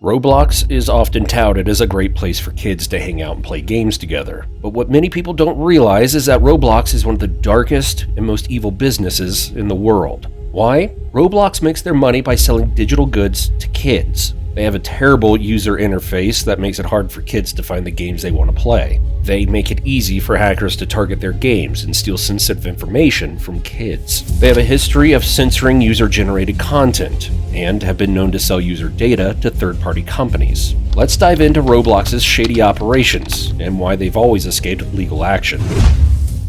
Roblox is often touted as a great place for kids to hang out and play games together. But what many people don't realize is that Roblox is one of the darkest and most evil businesses in the world. Why? Roblox makes their money by selling digital goods to kids. They have a terrible user interface that makes it hard for kids to find the games they want to play. They make it easy for hackers to target their games and steal sensitive information from kids. They have a history of censoring user-generated content and have been known to sell user data to third-party companies. Let's dive into Roblox's shady operations and why they've always escaped legal action.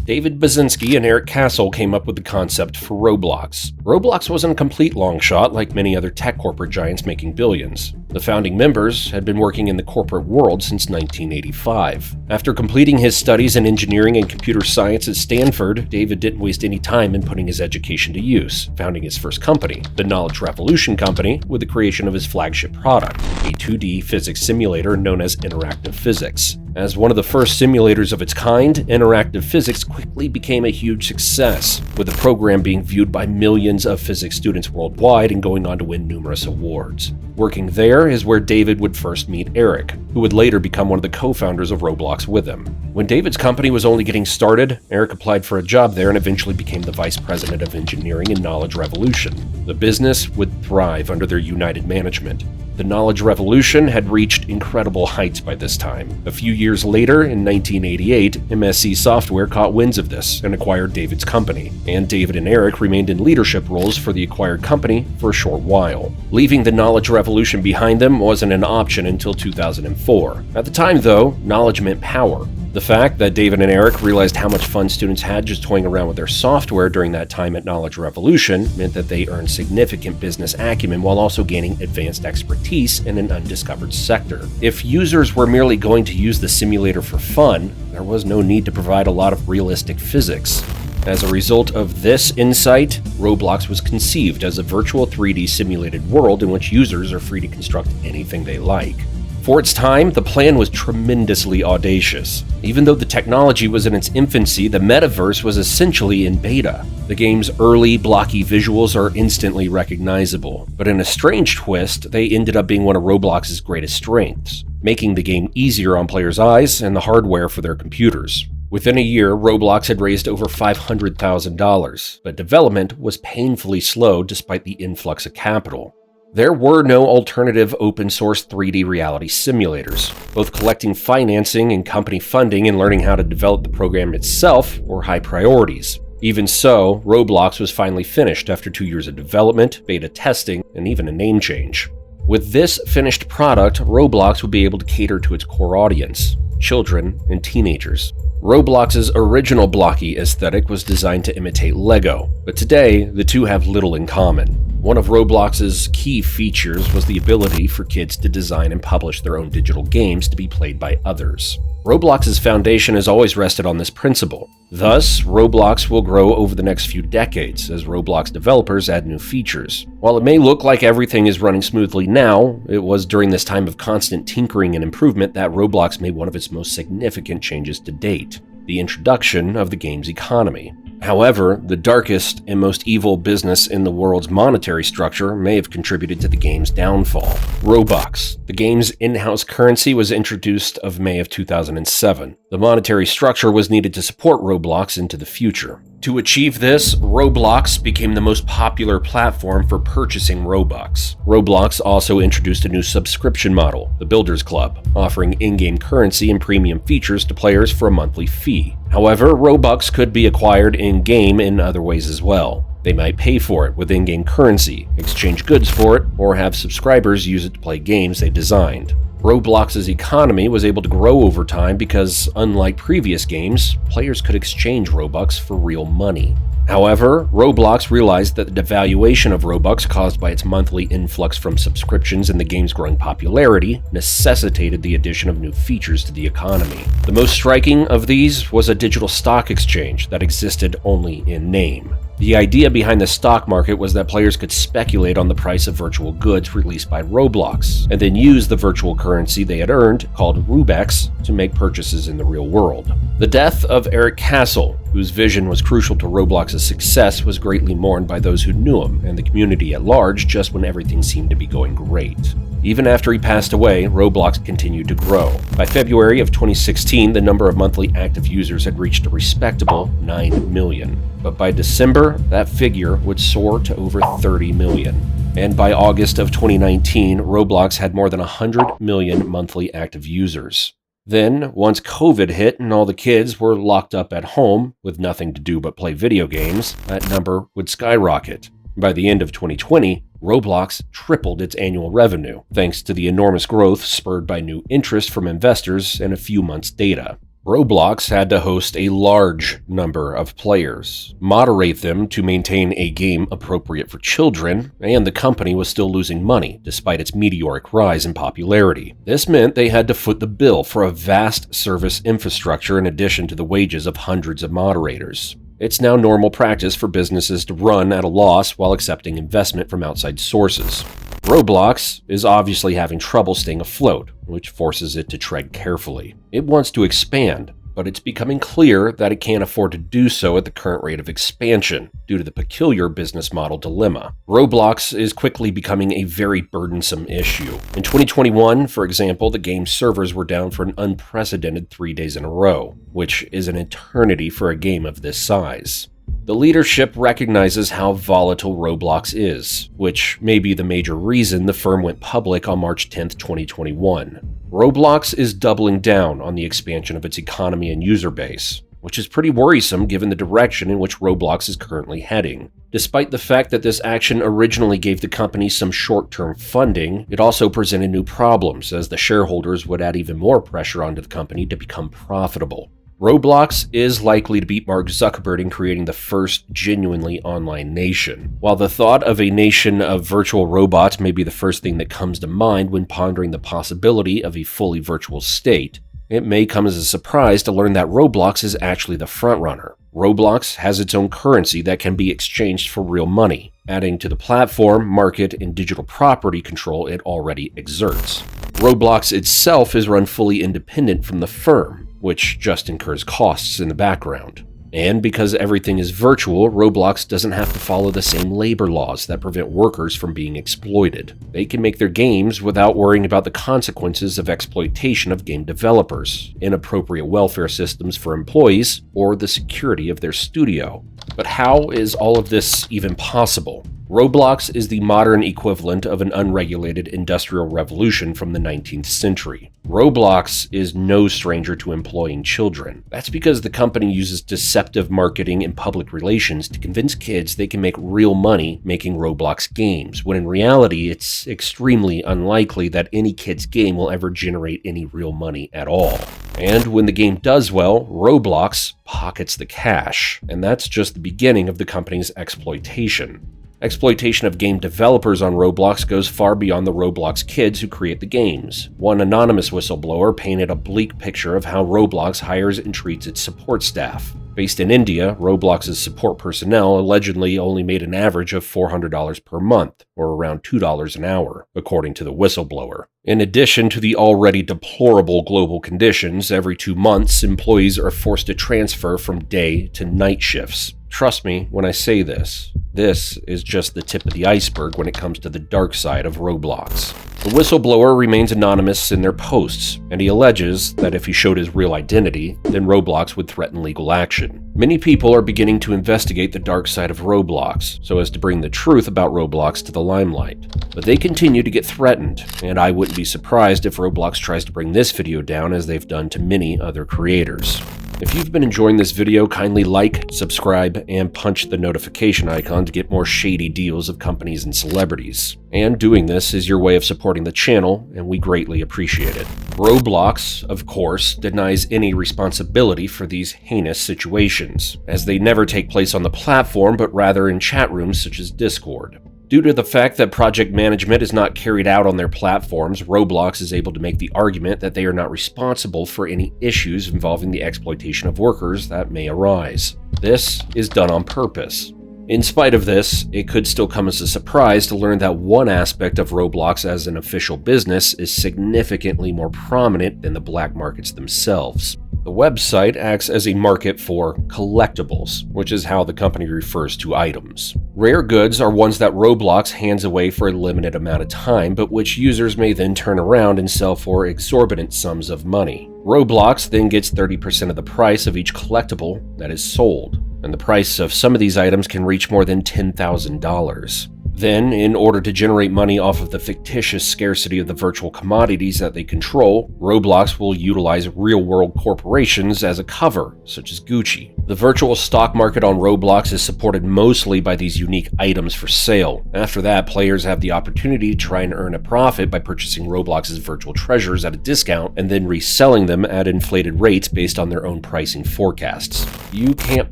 David Basinski and Eric Castle came up with the concept for Roblox. Roblox wasn't a complete long shot like many other tech corporate giants making billions. The founding members had been working in the corporate world since 1985. After completing his studies in engineering and computer science at Stanford, David didn't waste any time in putting his education to use, founding his first company, the Knowledge Revolution Company, with the creation of his flagship product, a 2D physics simulator known as interactive physics. As one of the first simulators of its kind, interactive physics quickly became a huge success, with the program being viewed by millions of physics students worldwide and going on to win numerous awards. Working there is where David would first meet Eric, who would later become one of the co-founders of Roblox with him. When David's company was only getting started, Eric applied for a job there and eventually became the vice president of engineering in Knowledge Revolution. The business would thrive under their united management. The Knowledge Revolution had reached incredible heights by this time. A few years later, in 1988, MSC Software caught winds of this and acquired David's company, and David and Eric remained in leadership roles for the acquired company for a short while. Leaving the Knowledge Revolution behind them wasn't an option until 2004. At the time, though, knowledge meant power. The fact that David and Eric realized how much fun students had just toying around with their software during that time at Knowledge Revolution meant that they earned significant business acumen while also gaining advanced expertise in an undiscovered sector. If users were merely going to use the simulator for fun, there was no need to provide a lot of realistic physics. As a result of this insight, Roblox was conceived as a virtual 3D simulated world in which users are free to construct anything they like. For its time, the plan was tremendously audacious. Even though the technology was in its infancy, the metaverse was essentially in beta. The game's early, blocky visuals are instantly recognizable, but in a strange twist, they ended up being one of Roblox's greatest strengths, making the game easier on players' eyes and the hardware for their computers. Within a year, Roblox had raised over $500,000, but development was painfully slow despite the influx of capital. There were no alternative open-source 3D reality simulators. Both collecting financing and company funding and learning how to develop the program itself were high priorities. Even so, Roblox was finally finished after 2 years of development, beta testing, and even a name change. With this finished product, Roblox would be able to cater to its core audience, children and teenagers. Roblox's original blocky aesthetic was designed to imitate Lego, but today the two have little in common. One of Roblox's key features was the ability for kids to design and publish their own digital games to be played by others. Roblox's foundation has always rested on this principle. Thus, Roblox will grow over the next few decades as Roblox developers add new features. While it may look like everything is running smoothly now, it was during this time of constant tinkering and improvement that Roblox made one of its most significant changes to date: the introduction of the game's economy. However, the darkest and most evil business in the world's monetary structure may have contributed to the game's downfall. Robux. The game's in-house currency was introduced of May of 2007. The monetary structure was needed to support Roblox into the future. To achieve this, Roblox became the most popular platform for purchasing Robux. Roblox also introduced a new subscription model, the Builders Club, offering in-game currency and premium features to players for a monthly fee. However, Robux could be acquired in-game in other ways as well. They might pay for it with in-game currency, exchange goods for it, or have subscribers use it to play games they designed. Roblox's economy was able to grow over time because, unlike previous games, players could exchange Robux for real money. However, Roblox realized that the devaluation of Robux caused by its monthly influx from subscriptions and the game's growing popularity necessitated the addition of new features to the economy. The most striking of these was a digital stock exchange that existed only in name. The idea behind the stock market was that players could speculate on the price of virtual goods released by Roblox, and then use the virtual currency they had earned, called Rubex, to make purchases in the real world. The death of Eric Castle whose vision was crucial to Roblox's success, was greatly mourned by those who knew him and the community at large just when everything seemed to be going great. Even after he passed away, Roblox continued to grow. By February of 2016, the number of monthly active users had reached a respectable 9 million. But by December, that figure would soar to over 30 million. And by August of 2019, Roblox had more than 100 million monthly active users. Then, once COVID hit and all the kids were locked up at home with nothing to do but play video games, that number would skyrocket. By the end of 2020, Roblox tripled its annual revenue, thanks to the enormous growth spurred by new interest from investors and a few months' data. Roblox had to host a large number of players, moderate them to maintain a game appropriate for children, and the company was still losing money despite its meteoric rise in popularity. This meant they had to foot the bill for a vast service infrastructure in addition to the wages of hundreds of moderators. It's now normal practice for businesses to run at a loss while accepting investment from outside sources. Roblox is obviously having trouble staying afloat, which forces it to tread carefully. It wants to expand, but it's becoming clear that it can't afford to do so at the current rate of expansion due to the peculiar business model dilemma. Roblox is quickly becoming a very burdensome issue. In 2021, for example, the game's servers were down for an unprecedented 3 days in a row, which is an eternity for a game of this size. The leadership recognizes how volatile Roblox is, which may be the major reason the firm went public on March 10, 2021. Roblox is doubling down on the expansion of its economy and user base, which is pretty worrisome given the direction in which Roblox is currently heading. Despite the fact that this action originally gave the company some short-term funding, it also presented new problems, as the shareholders would add even more pressure onto the company to become profitable. Roblox is likely to beat Mark Zuckerberg in creating the first genuinely online nation. While the thought of a nation of virtual robots may be the first thing that comes to mind when pondering the possibility of a fully virtual state, it may come as a surprise to learn that Roblox is actually the frontrunner. Roblox has its own currency that can be exchanged for real money, adding to the platform, market, and digital property control it already exerts. Roblox itself is run fully independent from the firm, which just incurs costs in the background. And because everything is virtual, Roblox doesn't have to follow the same labor laws that prevent workers from being exploited. They can make their games without worrying about the consequences of exploitation of game developers, inappropriate welfare systems for employees, or the security of their studio. But how is all of this even possible? Roblox is the modern equivalent of an unregulated industrial revolution from the 19th century. Roblox is no stranger to employing children. That's because the company uses deceptive marketing and public relations to convince kids they can make real money making Roblox games, when in reality it's extremely unlikely that any kid's game will ever generate any real money at all. And when the game does well, Roblox pockets the cash, and that's just the beginning of the company's exploitation. Exploitation of game developers on Roblox goes far beyond the Roblox kids who create the games. One anonymous whistleblower painted a bleak picture of how Roblox hires and treats its support staff. Based in India, Roblox's support personnel allegedly only made an average of $400 per month, or around $2 an hour, according to the whistleblower. In addition to the already deplorable global conditions, every 2 months, employees are forced to transfer from day to night shifts. Trust me when I say this. This is just the tip of the iceberg when it comes to the dark side of Roblox. The whistleblower remains anonymous in their posts, and he alleges that if he showed his real identity, then Roblox would threaten legal action. Many people are beginning to investigate the dark side of Roblox, so as to bring the truth about Roblox to the limelight. But they continue to get threatened, and I wouldn't be surprised if Roblox tries to bring this video down as they've done to many other creators. If you've been enjoying this video, kindly like, subscribe, and punch the notification icon to get more shady deals of companies and celebrities. And doing this is your way of supporting the channel, and we greatly appreciate it. Roblox, of course, denies any responsibility for these heinous situations, as they never take place on the platform, but rather in chat rooms such as Discord. Due to the fact that project management is not carried out on their platforms, Roblox is able to make the argument that they are not responsible for any issues involving the exploitation of workers that may arise. This is done on purpose. In spite of this, it could still come as a surprise to learn that one aspect of Roblox as an official business is significantly more prominent than the black markets themselves. The website acts as a market for collectibles, which is how the company refers to items. Rare goods are ones that Roblox hands away for a limited amount of time, but which users may then turn around and sell for exorbitant sums of money. Roblox then gets 30% of the price of each collectible that is sold, and the price of some of these items can reach more than $10,000. Then, in order to generate money off of the fictitious scarcity of the virtual commodities that they control, Roblox will utilize real-world corporations as a cover, such as Gucci. The virtual stock market on Roblox is supported mostly by these unique items for sale. After that, players have the opportunity to try and earn a profit by purchasing Roblox's virtual treasures at a discount and then reselling them at inflated rates based on their own pricing forecasts. You can't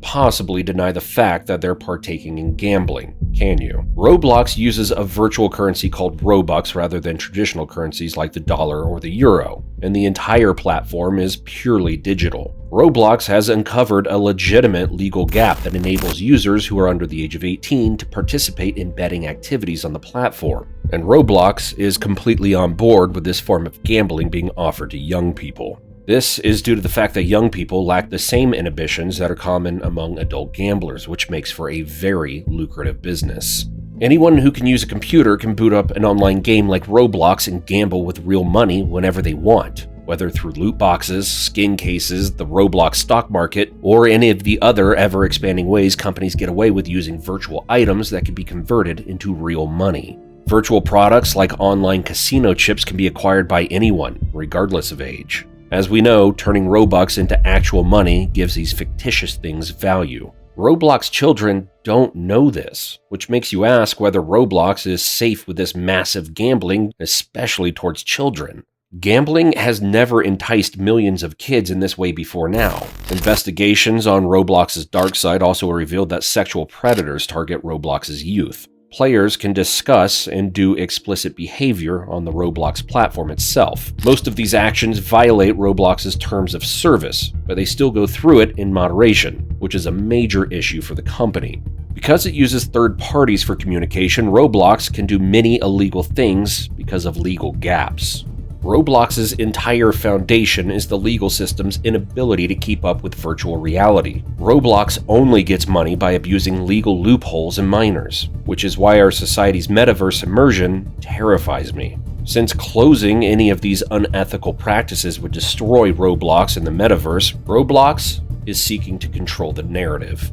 possibly deny the fact that they're partaking in gambling, can you? Roblox uses a virtual currency called Robux rather than traditional currencies like the dollar or the euro, and the entire platform is purely digital. Roblox has uncovered a legitimate legal gap that enables users who are under the age of 18 to participate in betting activities on the platform, and Roblox is completely on board with this form of gambling being offered to young people. This is due to the fact that young people lack the same inhibitions that are common among adult gamblers, which makes for a very lucrative business. Anyone who can use a computer can boot up an online game like Roblox and gamble with real money whenever they want, whether through loot boxes, skin cases, the Roblox stock market, or any of the other ever-expanding ways companies get away with using virtual items that can be converted into real money. Virtual products like online casino chips can be acquired by anyone, regardless of age. As we know, turning Robux into actual money gives these fictitious things value. Roblox children don't know this, which makes you ask whether Roblox is safe with this massive gambling, especially towards children. Gambling has never enticed millions of kids in this way before now. Investigations on Roblox's darkside also revealed that sexual predators target Roblox's youth. Players can discuss and do explicit behavior on the Roblox platform itself. Most of these actions violate Roblox's terms of service, but they still go through it in moderation, which is a major issue for the company. Because it uses third parties for communication, Roblox can do many illegal things because of legal gaps. Roblox's entire foundation is the legal system's inability to keep up with virtual reality. Roblox only gets money by abusing legal loopholes and minors, which is why our society's metaverse immersion terrifies me. Since closing any of these unethical practices would destroy Roblox and the metaverse, Roblox is seeking to control the narrative.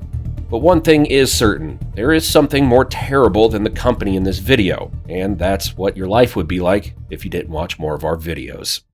But one thing is certain, there is something more terrible than the company in this video, and that's what your life would be like if you didn't watch more of our videos.